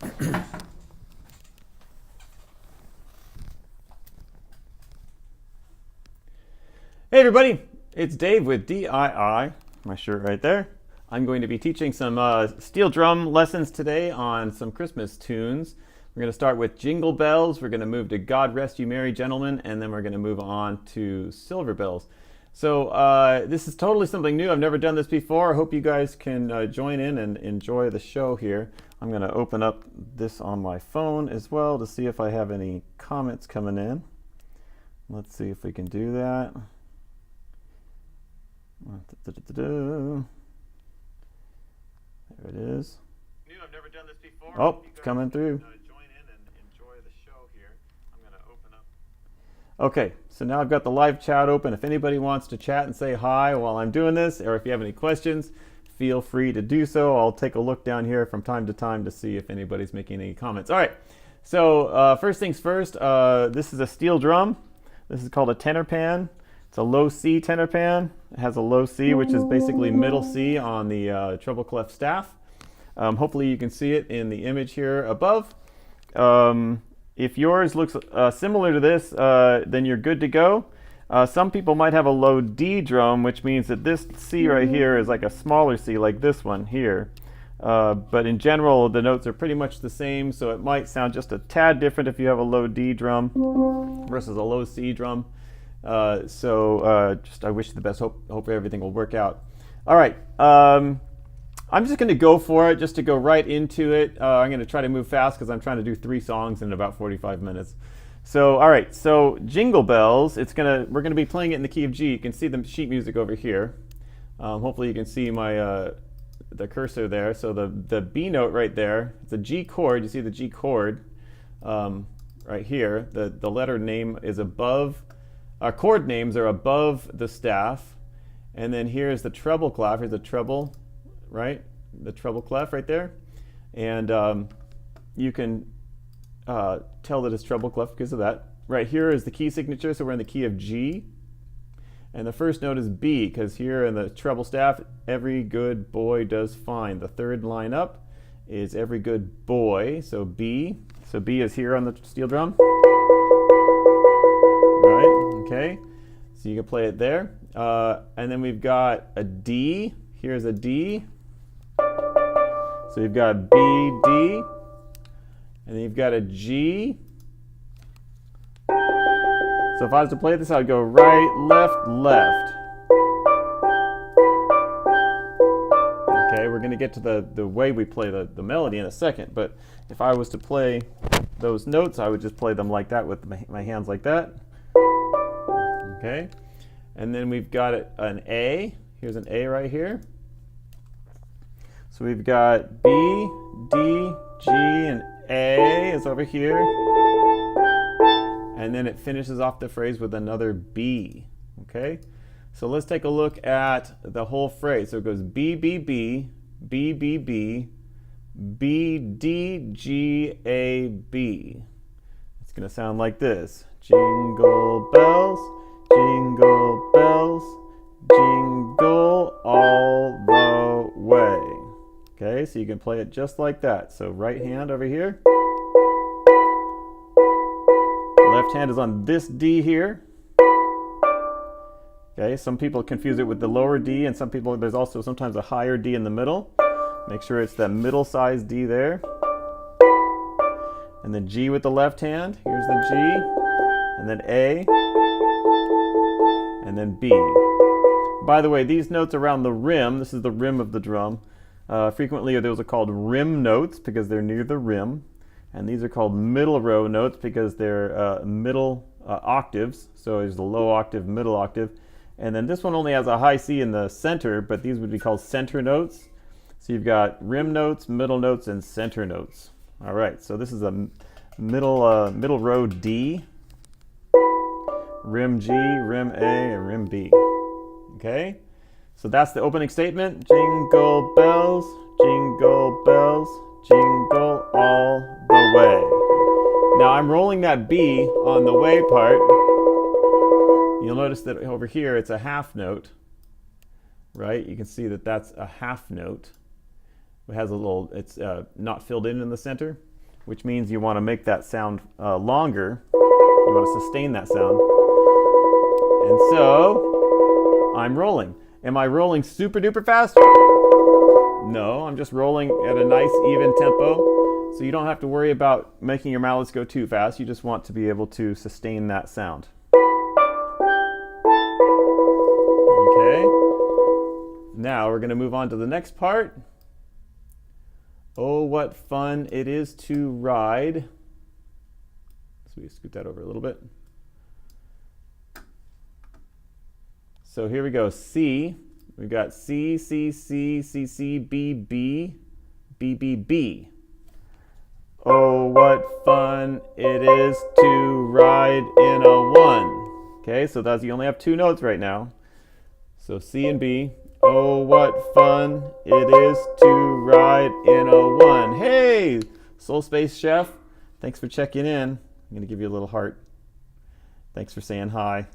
Hey everybody, it's Dave with DII, my shirt right there. I'm going to be teaching some steel drum lessons today on some Christmas tunes. We're going to start with Jingle Bells, we're going to move to God Rest You Merry Gentlemen, and then we're going to move on to Silver Bells. So this is totally something new. I've never done this before. I hope you guys can join in and enjoy the show here. I'm going to open up this on my phone as well to see if I have any comments coming in. Let's see if we can do that. There it is. I've never done this before. Oh, it's coming through. Join in and enjoy the show here. I'm going to open up. Okay, so now I've got the live chat open. If anybody wants to chat and say hi while I'm doing this, or if you have any questions, feel free to do so. I'll take a look down here from time to time to see if anybody's making any comments. All right, so first things first, this is a steel drum. This is called a tenor pan. It's a low C tenor pan. It has a low C, which is basically middle C on the treble clef staff. Hopefully you can see it in the image here above. If yours looks similar to this, then you're good to go. Some people might have a low D drum, which means that this C right here is like a smaller C, like this one here. But in general, the notes are pretty much the same, so it might sound just a tad different if you have a low D drum versus a low C drum. Just I wish you the best. Hope everything will work out. All right, I'm just going to go for it, just to go right into it. I'm going to try to move fast because I'm trying to do 3 songs in about 45 minutes. So, all right, so Jingle Bells. We're gonna be playing it in the key of G. You can see the sheet music over here. Hopefully, you can see my the cursor there. So the B note right there. It's a G chord. You see the G chord right here. The letter name is above. Our chord names are above the staff, and then here's the treble clef. Here's the treble, right? The treble clef right there, and you can tell that it's treble clef because of that. Right here is the key signature, so we're in the key of G, and the first note is B because here in the treble staff, every good boy does fine. The third line up is every good boy, so B. So B is here on the steel drum. Right, okay, so you can play it there. And then we've got a D. Here's a D. So you've got B, D, and then you've got a G. So if I was to play this, I'd go right, left, left. Okay, we're going to get to the way we play the melody in a second, but if I was to play those notes, I would just play them like that with my hands like that. Okay, and then we've got an A. Here's an A right here. So we've got B, D, G, and A is over here. And then it finishes off the phrase with another B. Okay, so let's take a look at the whole phrase. So it goes B, B, B, B, B, B, B, D, G, A, B. It's going to sound like this. Jingle bells, jingle bells, jingle all the way. Okay, so you can play it just like that. So right hand over here. Left hand is on this D here. Okay, some people confuse it with the lower D, and some people, there's also sometimes a higher D in the middle. Make sure it's that middle-sized D there. And then G with the left hand. Here's the G. And then A. And then B. By the way, these notes around the rim, this is the rim of the drum. Frequently those are called rim notes because they're near the rim. And these are called middle row notes because they're middle octaves. So there's the low octave, middle octave. And then this one only has a high C in the center, but these would be called center notes. So you've got rim notes, middle notes, and center notes. All right, so this is a middle row D, rim G, rim A, and rim B. Okay, so that's the opening statement. Jingle bells, jingle bells, jingle all the way. Now I'm rolling that B on the way part. You'll notice that over here it's a half note, right? You can see that that's a half note. It has a little, it's not filled in the center. which means you want to make that sound longer. You want to sustain that sound. And so I'm rolling. Am I rolling super duper fast? No, I'm just rolling at a nice even tempo. So you don't have to worry about making your mallets go too fast. You just want to be able to sustain that sound. Okay. Now we're going to move on to the next part. Oh, what fun it is to ride. So we scoot that over a little bit. So here we go. C. We've got C, C, C, C, C, B, B, B, B, B. Oh, what fun it is to ride in a one. Okay, so that's, you only have two notes right now. So C and B. Oh, what fun it is to ride in a one. Hey, Soul Space Chef, thanks for checking in. I'm going to give you a little heart. Thanks for saying hi.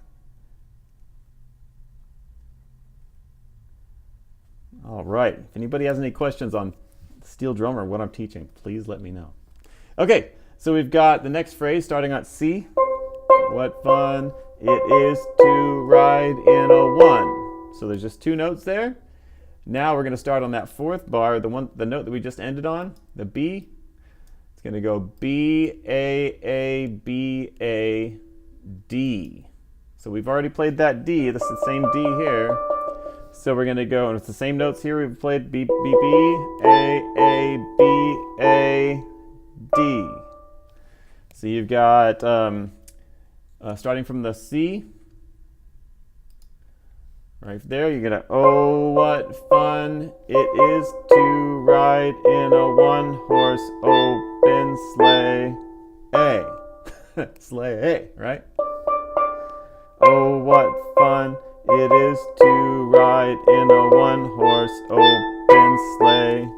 All right, if anybody has any questions on steel drum or what I'm teaching, please let me know. Okay, so we've got the next phrase starting on C. What fun it is to ride in a one. So there's just two notes there. Now we're going to start on that fourth bar, the note that we just ended on, the B. It's going to go B, A, B, A, D. So we've already played that D. This is the same D here. So we're going to go, and it's the same notes here. We've played B, B, B, A, B, A, D. So you've got, starting from the C, right there, you're going to, oh, what fun it is to ride in a one-horse open sleigh. A. Sleigh, right? Oh, what fun it is to ride in a one-horse open sleigh.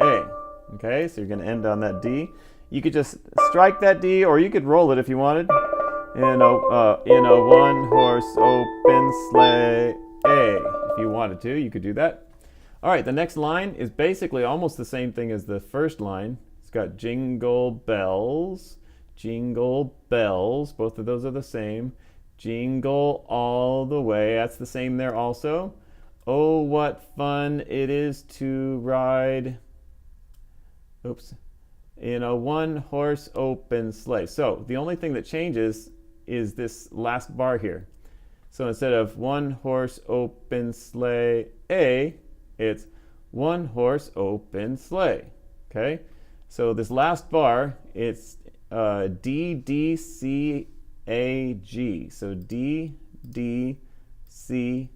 A. Okay, so you're going to end on that D. You could just strike that D, or you could roll it if you wanted. In a one-horse open sleigh. A. If you wanted to, you could do that. All right, the next line is basically almost the same thing as the first line. It's got jingle bells, jingle bells. Both of those are the same. Jingle all the way. That's the same there also. Oh, what fun it is to ride, in a one-horse open sleigh. So the only thing that changes is this last bar here. So instead of one-horse open sleigh A, it's one-horse open sleigh. Okay? So this last bar, it's D, D, C, A, G. So D, D, C,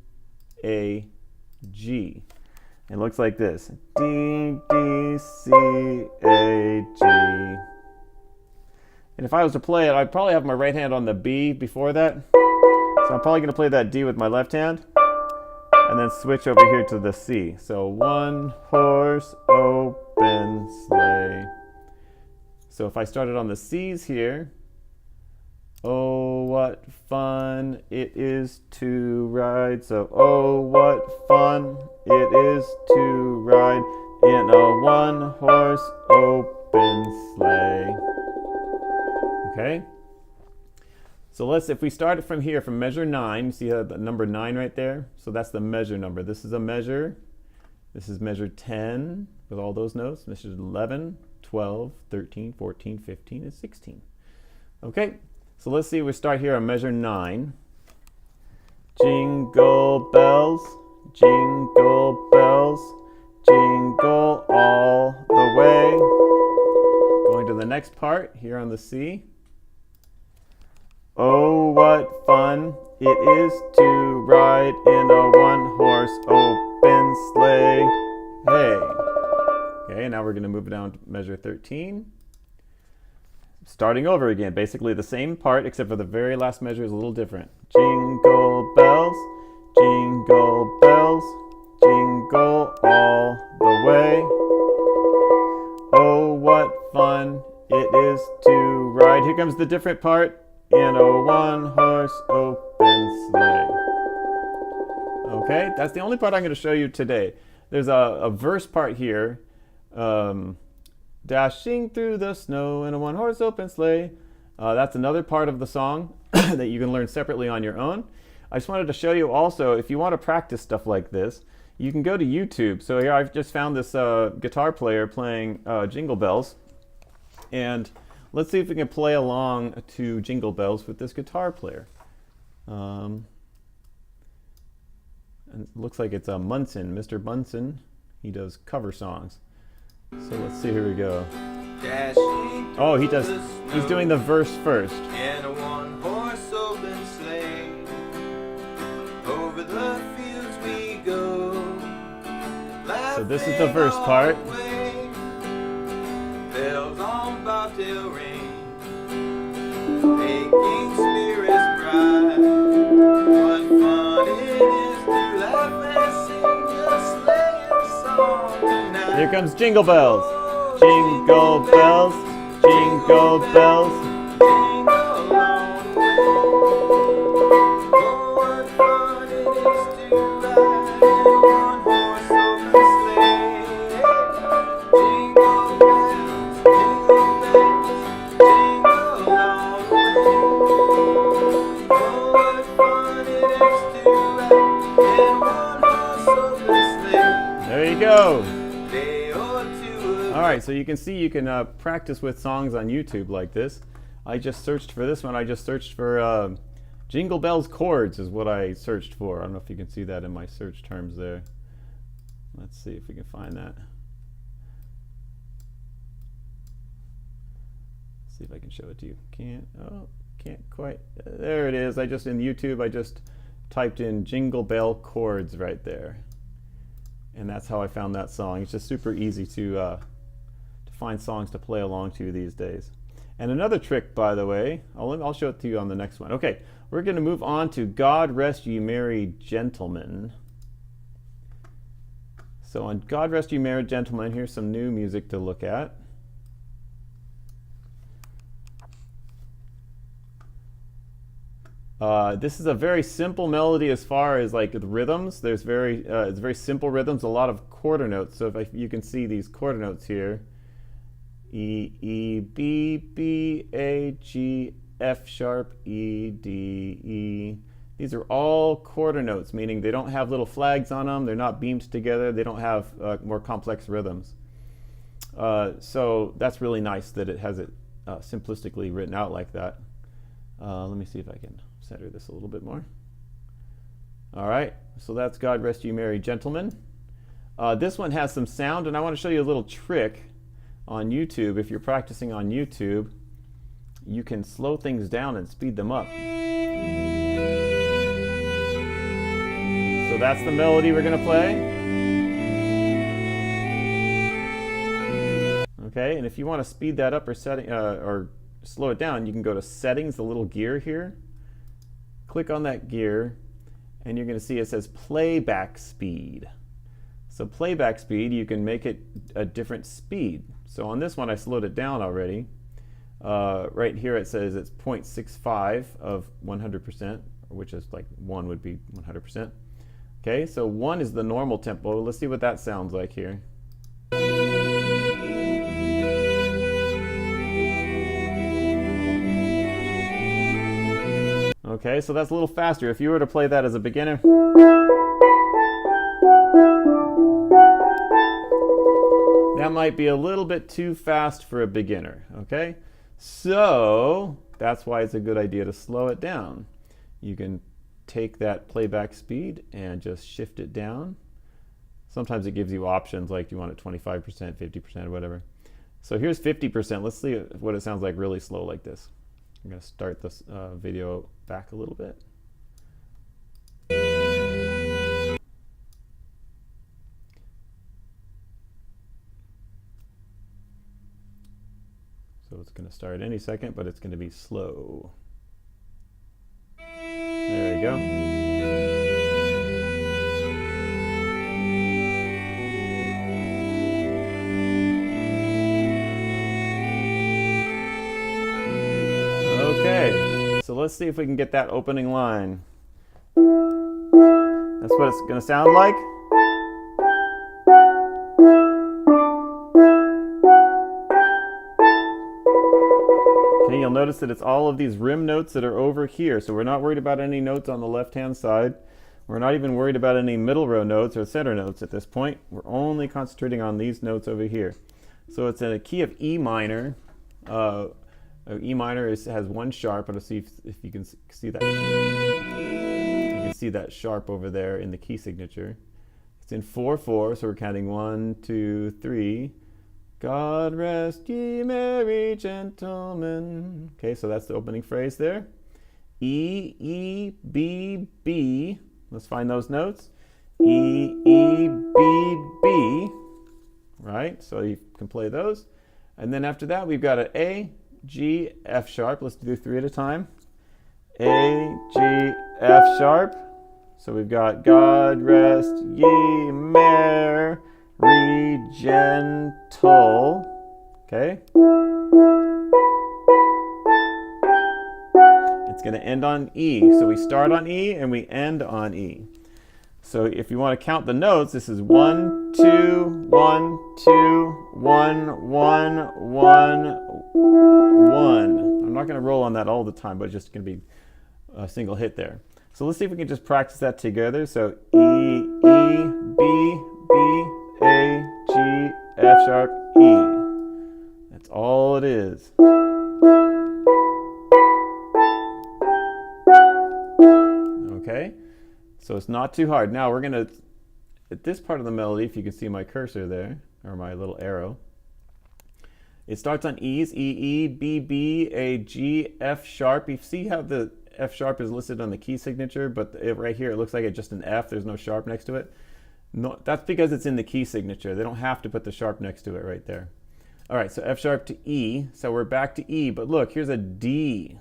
A, G. It looks like this. D, D, C, A, G. And if I was to play it, I'd probably have my right hand on the B before that. So I'm probably going to play that D with my left hand and then switch over here to the C. So one horse open sleigh. So if I started on the C's here, oh, what fun it is to ride. So, oh, what fun it is to ride in a one-horse open sleigh. Okay? So if we start it from here, from measure 9, you see the number 9 right there? So that's the measure number. This is a measure. This is measure 10 with all those notes. Measure 11, 12, 13, 14, 15, and 16. Okay? So let's see, we start here on measure 9. Jingle bells, jingle bells, jingle all the way. Going to the next part here on the C. Oh, what fun it is to ride in a one-horse open sleigh. Hey. Okay, now we're going to move down to measure 13. Starting over again, basically the same part, except for the very last measure is a little different. Jingle bells, jingle bells, jingle all the way. Oh, what fun it is to ride. Here comes the different part. In a one-horse open sleigh. Okay, that's the only part I'm going to show you today. There's a verse part here Dashing through the snow in a one-horse open sleigh. That's another part of the song that you can learn separately on your own. I just wanted to show you also, if you want to practice stuff like this, you can go to YouTube. So here I've just found this guitar player playing Jingle Bells. And let's see if we can play along to Jingle Bells with this guitar player. And it looks like it's Munson, Mr. Munson. He does cover songs. So let's see, here we go. Oh, he's doing the verse first. In a one-horse open sleigh, over the fields we go. So this is the verse part. Bells on bobtail ring, making spirits bright. What fun it is to laugh and sing a sleighing song tonight. Here comes Jingle Bells. Jingle bells, jingle bells. Jingle all the way. Oh, what fun it is to ride in one horse open sleigh. Jingle bells, jingle all the way. Oh, what fun it is to ride in one horse open sleigh. There you go. Day or two. All right, so you can see you can practice with songs on YouTube like this. I just searched for this one. I just searched for Jingle Bells chords is what I searched for. I don't know if you can see that in my search terms there. Let's see if we can find that. See if I can show it to you. Can't quite. There it is. In YouTube, I just typed in Jingle Bell chords right there. And that's how I found that song. It's just super easy to find songs to play along to these days. And another trick, by the way, I'll show it to you on the next one. Okay, we're going to move on to God Rest Ye Merry Gentlemen. So on God Rest Ye Merry Gentlemen, here's some new music to look at. This is a very simple melody as far as like the rhythms. It's very simple rhythms, a lot of quarter notes. So if you can see these quarter notes here, E, E, B, B, A, G, F sharp, E, D, E. These are all quarter notes, meaning they don't have little flags on them. They're not beamed together. They don't have more complex rhythms. So that's really nice that it has it simplistically written out like that. Let me see if I can center this a little bit more. All right, so that's God Rest You Merry Gentlemen. This one has some sound, and I want to show you a little trick on YouTube. If you're practicing on YouTube, you can slow things down and speed them up. So that's the melody we're going to play. Okay, and if you want to speed that up or slow it down, you can go to Settings, the little gear here. Click on that gear, and you're going to see it says Playback Speed. So playback speed, you can make it a different speed. So on this one, I slowed it down already. Right here it says it's 0.65 of 100%, which is like 1 would be 100%. Okay, so 1 is the normal tempo. Let's see what that sounds like here. Okay, so that's a little faster. If you were to play that as a beginner, that might be a little bit too fast for a beginner, okay? So that's why it's a good idea to slow it down. You can take that playback speed and just shift it down. Sometimes it gives you options like do you want it 25%, 50%, or whatever. So here's 50%. Let's see what it sounds like really slow like this. I'm going to start this video back a little bit. So it's going to start any second, but it's going to be slow. There we go. Okay, so let's see if we can get that opening line. That's what it's going to sound like. Okay, you'll notice that it's all of these rim notes that are over here. So we're not worried about any notes on the left-hand side. We're not even worried about any middle row notes or center notes at this point. We're only concentrating on these notes over here. So it's in a key of E minor. E minor has one sharp. Let's see if you can see that. You can see that sharp over there in the key signature. It's in 4/4, so we're counting 1, 2, 3. God rest ye merry gentlemen. Okay, so that's the opening phrase there. E, E, B, B. Let's find those notes. E, E, B, B. Right, so you can play those. And then after that, we've got an A, G, F sharp. Let's do 3 at a time. A, G, F sharp. So we've got God rest ye merry gentle. Okay. It's going to end on E. So we start on E and we end on E. So if you want to count the notes, this is 1, 2, 1, 2, 1, 1, 1, 1. I'm not going to roll on that all the time, but it's just going to be a single hit there. So let's see if we can just practice that together. So E, E, B, B, A, G, F sharp, E. That's all it is. Okay, so it's not too hard. Now we're going to, at this part of the melody, if you can see my cursor there, or my little arrow, it starts on E's, E, E, B, B, A, G, F sharp. You see how the F sharp is listed on the key signature, but right here it looks like it's just an F. There's no sharp next to it. No, that's because it's in the key signature. They don't have to put the sharp next to it right there. All right, so F sharp to E. So we're back to E, but look, here's a D.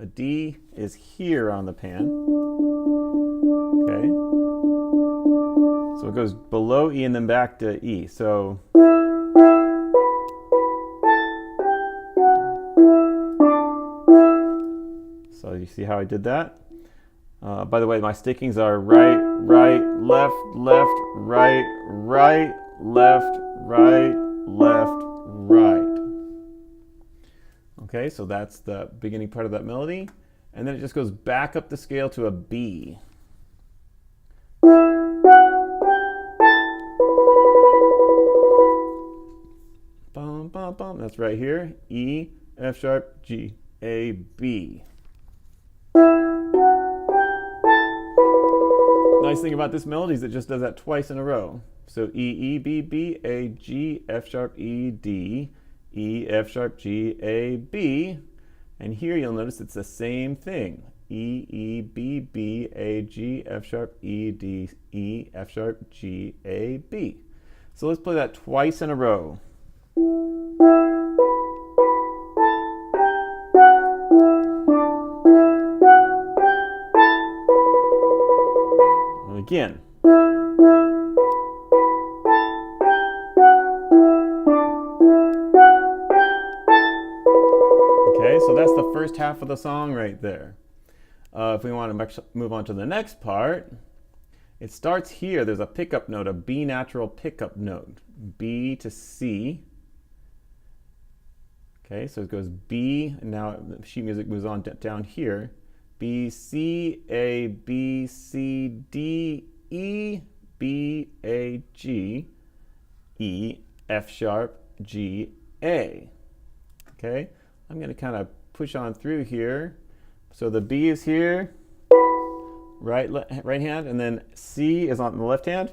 A D is here on the pan. Okay. So it goes below E and then back to E. So you see how I did that? By the way, my stickings are right, right, left, left, right, right, left, right, left, right. Okay, so that's the beginning part of that melody. And then it just goes back up the scale to a B. Bum, bum, bum. That's right here. E, F sharp, G, A, B. Nice thing about this melody is it just does that twice in a row. So E, E, B, B, A, G, F sharp, E, D, E, F sharp, G, A, B. And here you'll notice it's the same thing. E, E, B, B, A, G, F sharp, E, D, E, F sharp, G, A, B. So let's play that twice in a row. Again. Okay, so that's the first half of the song right there. If we want to move on to the next part, it starts here. There's a pickup note, a B natural pickup note. B to C. Okay, so it goes B, and now sheet music moves on down here. B, C, A, B, C, D, E, B, A, G, E, F sharp, G, A. Okay, I'm going to kind of push on through here. So the B is here, right hand, and then C is on the left hand.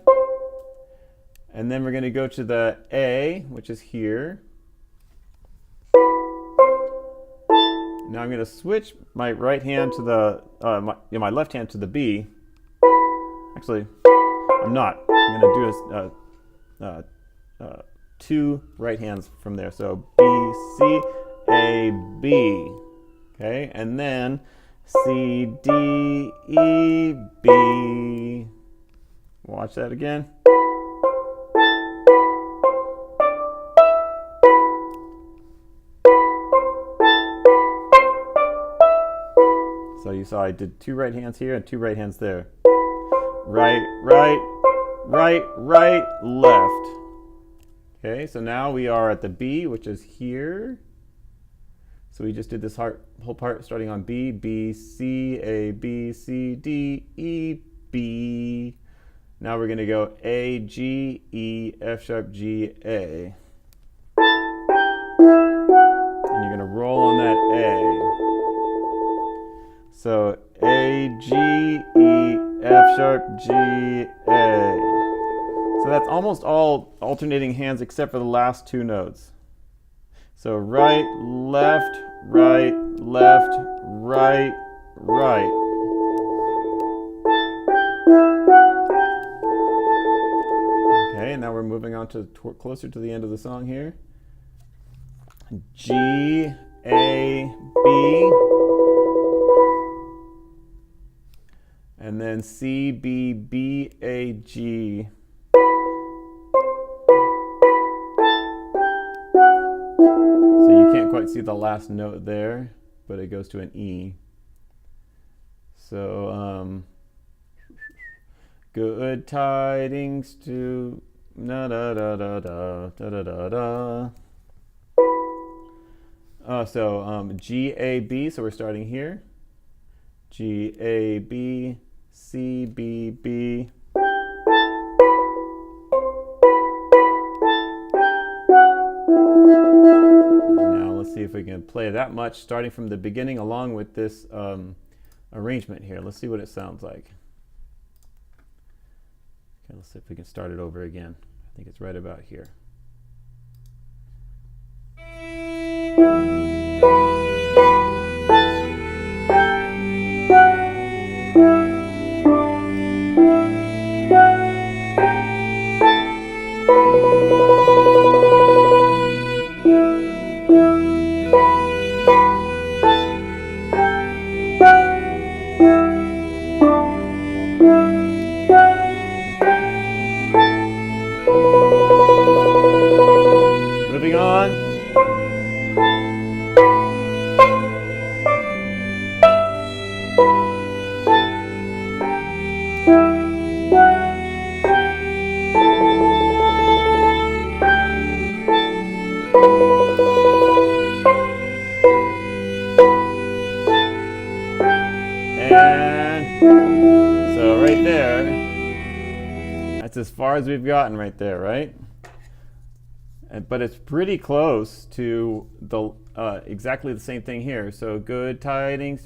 And then we're going to go to the A, which is here. Now I'm going to switch my right hand to the, my left hand to the B. Actually, I'm not. I'm going to do 2 right hands from there. So B, C, A, B. Okay, and then C, D, E, B. Watch that again. So you saw I did 2 right hands here and 2 right hands there. Right, right, right, right, left. Okay, so now we are at the B, which is here. So we just did this whole part starting on B, B, C, A, B, C, D, E, B. Now we're going to go A, G, E, F sharp, G, A. And you're going to roll on that A. So A, G, E, F sharp, G, A. So that's almost all alternating hands except for the last two notes. So right, left, right, left, right, right. Okay, and now we're moving on to closer to the end of the song here. G, A, B. And then C, B, B, A, G. So you can't quite see the last note there, but it goes to an E. So, good tidings to da da da da da da da da da. G, A, B, so we're starting here. G, A, B, C, B, B. Now let's see if we can play that much starting from the beginning along with this arrangement here. Let's see what it sounds like. Okay, let's see if we can start it over again. I think it's right about here. Moving on. And so right there, that's as far as we've gotten right there, right? But it's pretty close to the exactly the same thing here. So good tidings.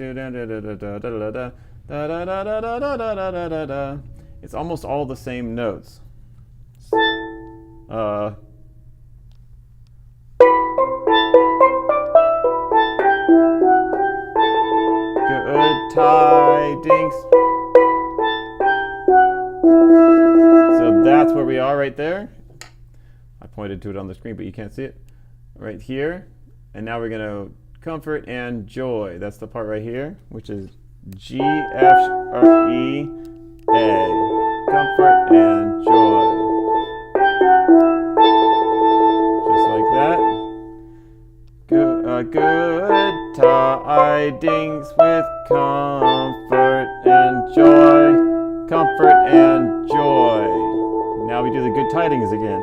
It's almost all the same notes. Good tidings. So that's where we are right there. I pointed to it on the screen, but you can't see it. Right here. And now we're going to comfort and joy. That's the part right here, which is G, F, or E, A. Comfort and joy. Just like that. Good tidings with comfort and joy. Comfort and joy. Now we do the good tidings again.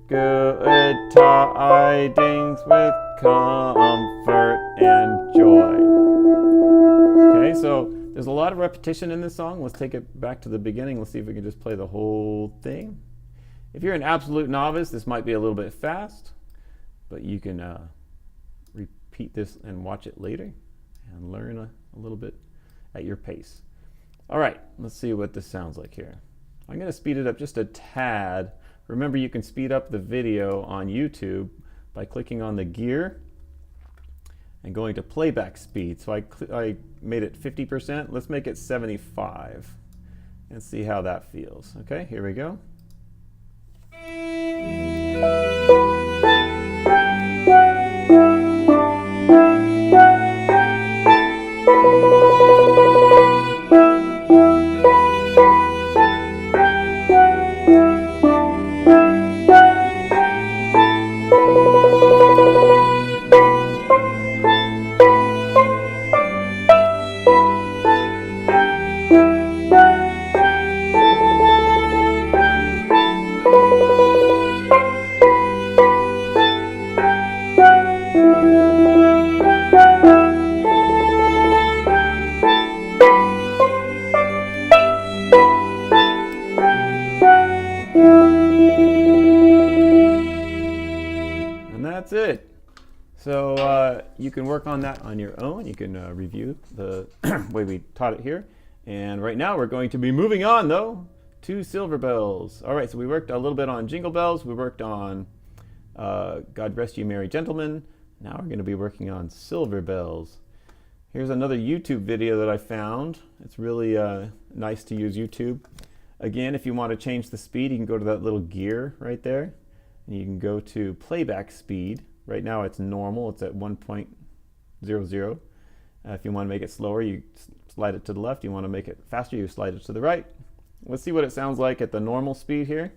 Good tidings with comfort and joy. Okay, so there's a lot of repetition in this song. Let's take it back to the beginning. Let's see if we can just play the whole thing. If you're an absolute novice, this might be a little bit fast, but you can repeat this and watch it later and learn a little bit at your pace. All right, let's see what this sounds like here. I'm going to speed it up just a tad. Remember, you can speed up the video on YouTube by clicking on the gear and going to playback speed. So I made it 50%. Let's make it 75 and see how that feels. Okay, here we go. that's it. So you can work on that on your own. You can review the way we taught it here. And right now we're going to be moving on, though, to Silver Bells. All right, so we worked a little bit on Jingle Bells. We worked on God Rest You Merry Gentlemen. Now we're going to be working on Silver Bells. Here's another YouTube video that I found. It's really nice to use YouTube. Again, if you want to change the speed, you can go to that little gear right there. And you can go to playback speed. Right now it's normal, it's at 1.00. If you want to make it slower, you slide it to the left. You want to make it faster, you slide it to the right. Let's see what it sounds like at the normal speed here.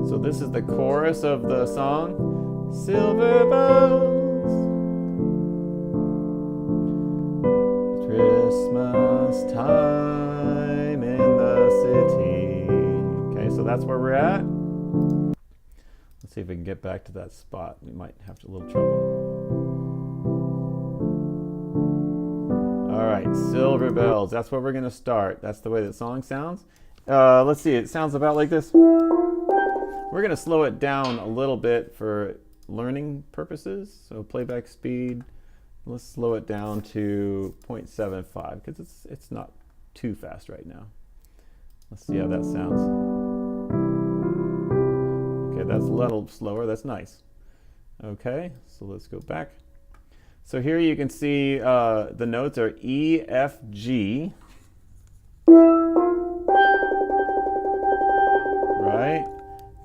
So this is the chorus of the song. Silver bells, Christmas time in the city. Okay, so that's where we're at. Let's see if we can get back to that spot. We might have a little trouble. All right, Silver Bells. That's where we're going to start. That's the way the song sounds. Let's see. It sounds about like this. We're going to slow it down a little bit for learning purposes. So playback speed. Let's slow it down to 0.75 because it's not too fast right now. Let's see how that sounds. Okay, that's a little slower. That's nice. Okay, so let's go back. So here you can see the notes are E, F, G. Right?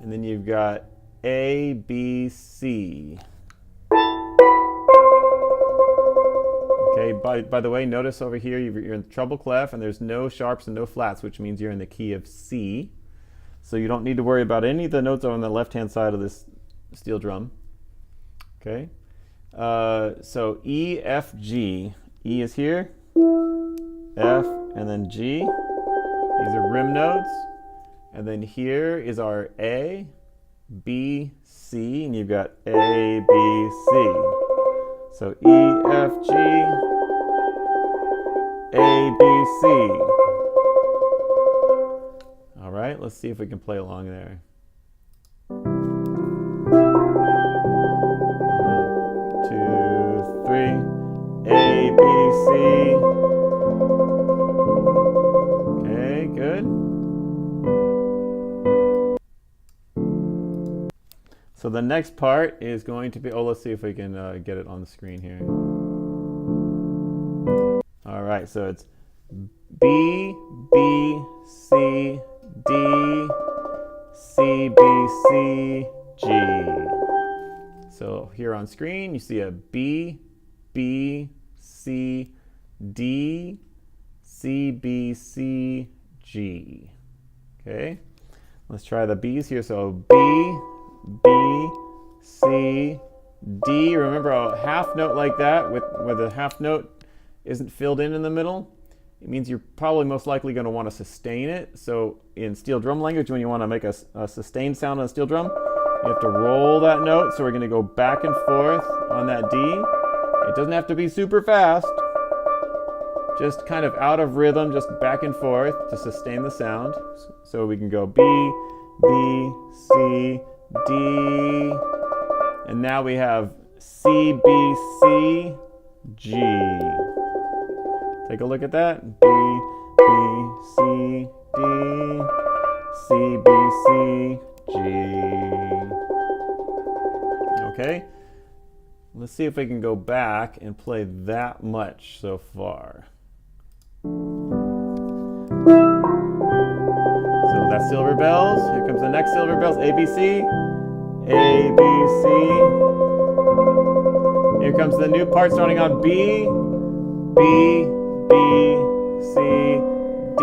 And then you've got A, B, C. Okay, by the way, notice over here you're in the treble clef and there's no sharps and no flats, which means you're in the key of C. So you don't need to worry about any of the notes on the left-hand side of this steel drum. Okay, so E, F, G. E is here, F, and then G. These are rim notes. And then here is our A, B, C, and you've got A, B, C. So E, F, G, A, B, C. All right, let's see if we can play along there. 1, 2, 3. A, B, C. Okay, good. So the next part is going to be, let's see if we can get it on the screen here. All right, so it's B, B, C, D, C, B, C, G. So here on screen, you see a B, B, C, D, C, B, C, G. Okay, let's try the B's here. So B, B, C, D. Remember a half note like that where the half note isn't filled in the middle? It means you're probably most likely going to want to sustain it. So in steel drum language, when you want to make a sustained sound on a steel drum, you have to roll that note. So we're going to go back and forth on that D. It doesn't have to be super fast. Just kind of out of rhythm, just back and forth to sustain the sound. So we can go B, B, C, D, and now we have C, B, C, G. Take a look at that. B, B, C, D, C, B, C, G. Okay, let's see if we can go back and play that much so far. So that's Silver Bells. Here comes the next Silver Bells. A, B, C. A, B, C. Here comes the new part starting on B. B, B, C, D,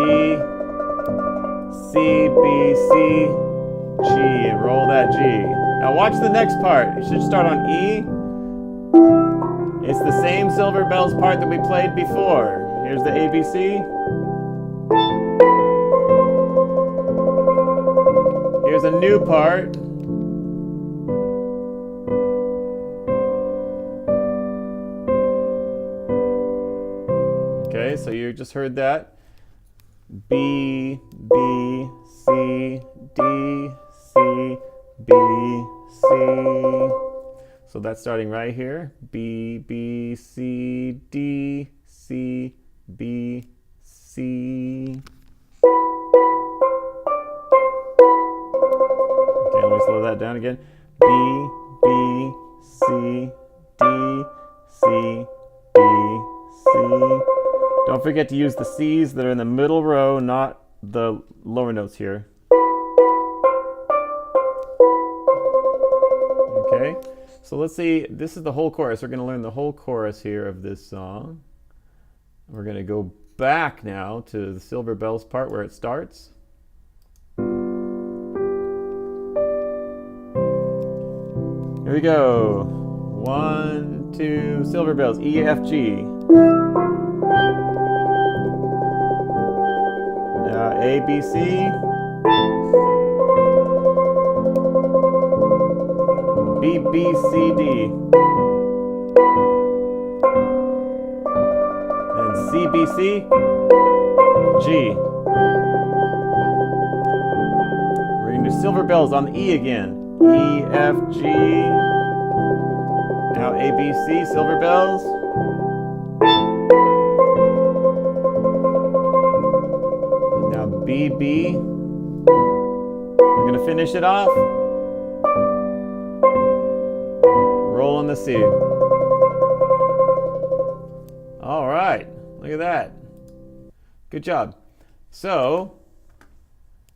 C, B, C, G. And roll that G. Now watch the next part. It should start on E. It's the same Silver Bells part that we played before. Here's the A, B, C. Here's a new part. Okay, so you just heard that. B, B, C, D, C, B, C. So that's starting right here. B, B, C, D, C, B, C. Okay, let me slow that down again. B, B, C, D, C, B, C. Don't forget to use the C's that are in the middle row, not the lower notes here. Okay, so let's see, this is the whole chorus. We're going to learn the whole chorus here of this song. We're going to go back now to the Silver Bells part where it starts. Here we go. 1, 2, Silver Bells, E, F, G. Now A, B, C. B, B, C, D. And C, B, C, G. We're going to do Silver Bells on the E again. E, F, G. Now A, B, C, Silver Bells. And now B, B. We're going to finish it off. Roll on the C. All right, look at that. Good job. So,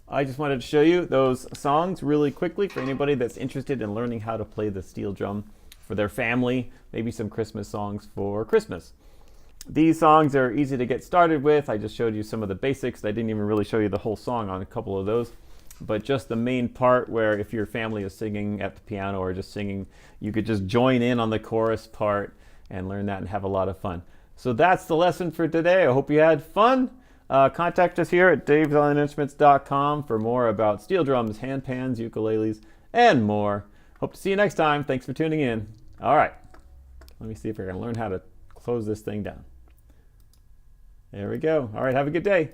I just wanted to show you those songs really quickly for anybody that's interested in learning how to play the steel drum for their family, maybe some Christmas songs for Christmas. These songs are easy to get started with. I just showed you some of the basics. I didn't even really show you the whole song on a couple of those, but just the main part where if your family is singing at the piano or just singing, you could just join in on the chorus part and learn that and have a lot of fun. So that's the lesson for today. I hope you had fun. Contact us here at davesonlinstruments.com for more about steel drums, handpans, ukuleles, and more. Hope to see you next time. Thanks for tuning in. All right, let me see if I can learn how to close this thing down. There we go. All right, have a good day.